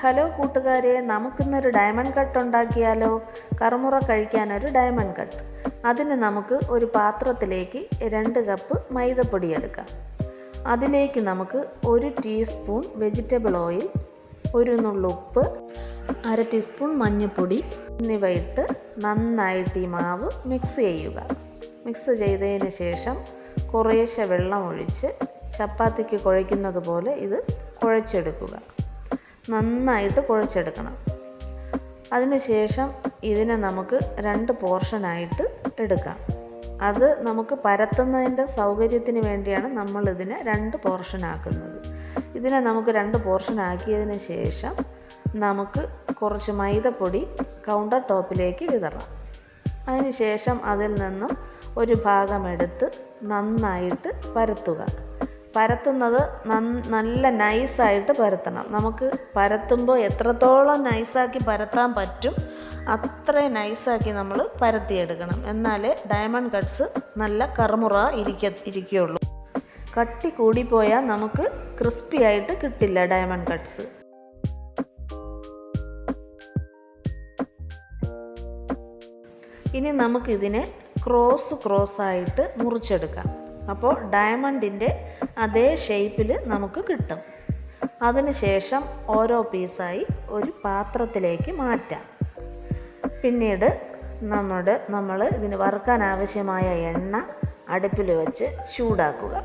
Hello കൂട്ടുകാരെ, നമുക്കിന്നൊരു diamond cut ഉണ്ടാക്കിയാലോ? കറുമുറ കഴിക്കാനൊരു ഡയമണ്ട് കട്ട്. അതിന് നമുക്ക് ഒരു പാത്രത്തിലേക്ക് 2 കപ്പ് മൈദപ്പൊടി എടുക്കാം. അതിലേക്ക് നമുക്ക് 1 ടീസ്പൂൺ വെജിറ്റബിൾ ഓയിൽ, 1 നുള്ളുപ്പ്, 1/2 ടീസ്പൂൺ മഞ്ഞൾപ്പൊടി എന്നിവ ഇട്ട് നന്നായിട്ട് ഈ മാവ് മിക്സ് ചെയ്യുക. മിക്സ് ചെയ്തതിന് ശേഷം കുറേശ്ശെ വെള്ളം ഒഴിച്ച് ചപ്പാത്തിക്ക് കുഴയ്ക്കുന്നത് പോലെ ഇത് കുഴച്ചെടുക്കുക. നന്നായിട്ട് കുഴച്ചെടുക്കണം. അതിനുശേഷം ഇതിനെ നമുക്ക് 2 പോർഷനായിട്ട് എടുക്കാം. അത് നമുക്ക് പരത്തുന്നതിൻ്റെ സൗകര്യത്തിന് വേണ്ടിയാണ് നമ്മൾ ഇതിനെ 2 പോർഷനാക്കുന്നത്. ഇതിനെ നമുക്ക് 2 പോർഷനാക്കിയതിന് ശേഷം നമുക്ക് കുറച്ച് മൈദപ്പൊടി കൗണ്ടർ ടോപ്പിലേക്ക് വിതറാം. അതിനുശേഷം അതിൽ നിന്നും ഒരു ഭാഗമെടുത്ത് നന്നായിട്ട് പരത്തുക. പരത്തുന്നത് നല്ല നൈസായിട്ട് പരത്തണം. നമുക്ക് പരത്തുമ്പോൾ എത്രത്തോളം നൈസാക്കി പരത്താൻ പറ്റും അത്രയും നൈസാക്കി നമ്മൾ പരത്തിയെടുക്കണം. എന്നാലേ ഡയമണ്ട് കട്ട്സ് നല്ല കറുമുറ ഇരിക്കുകയുള്ളൂ. കട്ടി കൂടിപ്പോയാൽ നമുക്ക് ക്രിസ്പി ആയിട്ട് കിട്ടില്ല ഡയമണ്ട് കട്ട്സ്. ഇനി നമുക്കിതിനെ ക്രോസായിട്ട് മുറിച്ചെടുക്കാം. അപ്പോൾ ഡയമണ്ടിൻ്റെ അതേ ഷേപ്പിൽ നമുക്ക് കിട്ടും. അതിനുശേഷം ഓരോ പീസായി ഒരു പാത്രത്തിലേക്ക് മാറ്റാം. പിന്നീട് നമ്മൾ ഇതിന് വറുക്കാൻ ആവശ്യമായ എണ്ണ അടുപ്പിൽ വെച്ച് ചൂടാക്കുക.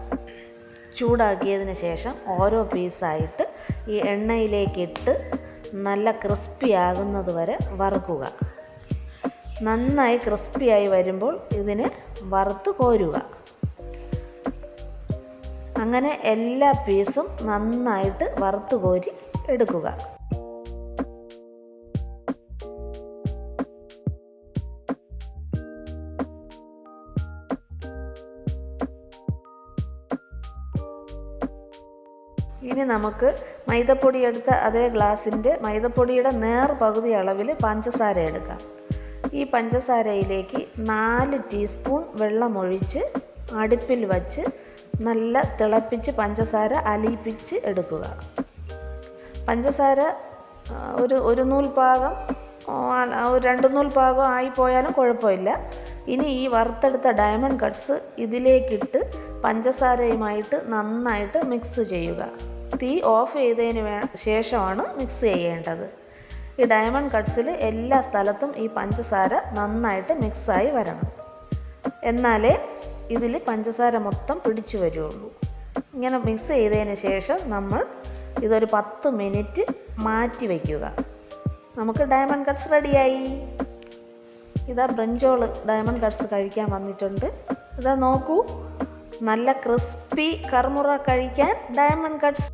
ചൂടാക്കിയതിന് ശേഷം ഓരോ പീസായിട്ട് ഈ എണ്ണയിലേക്കിട്ട് നല്ല ക്രിസ്പി ആകുന്നത് വരെ വറുക്കുക. നന്നായി ക്രിസ്പിയായി വരുമ്പോൾ ഇതിനെ വറുത്ത് കോരുക. അങ്ങനെ എല്ലാ പീസും നന്നായിട്ട് വറുത്ത് കോരി എടുക്കുക. ഇനി നമുക്ക് മൈദപ്പൊടി എടുത്ത അതേ ഗ്ലാസിൻ്റെ മൈദപ്പൊടിയുടെ പകുതി അളവിൽ പഞ്ചസാര എടുക്കാം. ഈ പഞ്ചസാരയിലേക്ക് 4 ടീസ്പൂൺ വെള്ളമൊഴിച്ച് അടുപ്പിൽ വച്ച് നല്ല തിളപ്പിച്ച് പഞ്ചസാര അലിയിപ്പിച്ച് എടുക്കുക. പഞ്ചസാര ഒരു നൂൽപാകം 2 നൂൽപാകം ആയിപ്പോയാലും കുഴപ്പമില്ല. ഇനി ഈ വറുത്തെടുത്ത ഡയമണ്ട് കട്ട്സ് ഇതിലേക്കിട്ട് പഞ്ചസാരയുമായിട്ട് നന്നായിട്ട് മിക്സ് ചെയ്യുക. തീ ഓഫ് ചെയ്തതിന് ശേഷമാണ് മിക്സ് ചെയ്യേണ്ടത്. ഈ ഡയമണ്ട് കട്ട്സിൽ എല്ലാ സ്ഥലത്തും ഈ പഞ്ചസാര നന്നായിട്ട് മിക്സായി വരണം. എന്നാലേ ഇതിൽ പഞ്ചസാര മൊത്തം പിടിച്ചു വരുള്ളൂ. ഇങ്ങനെ മിക്സ് ചെയ്തതിന് ശേഷം നമ്മൾ ഇതൊരു 10 മിനിറ്റ് മാറ്റി വയ്ക്കുക. നമുക്ക് ഡയമണ്ട് കട്ട്സ് റെഡിയായി. ഇതാ ബ്രിഞ്ചോൾ ഡയമണ്ട് കട്ട്സ് കഴിക്കാൻ വന്നിട്ടുണ്ട്. ഇതാ നോക്കൂ, നല്ല ക്രിസ്പി കറുമുറ കഴിക്കാൻ ഡയമണ്ട് കട്ട്സ്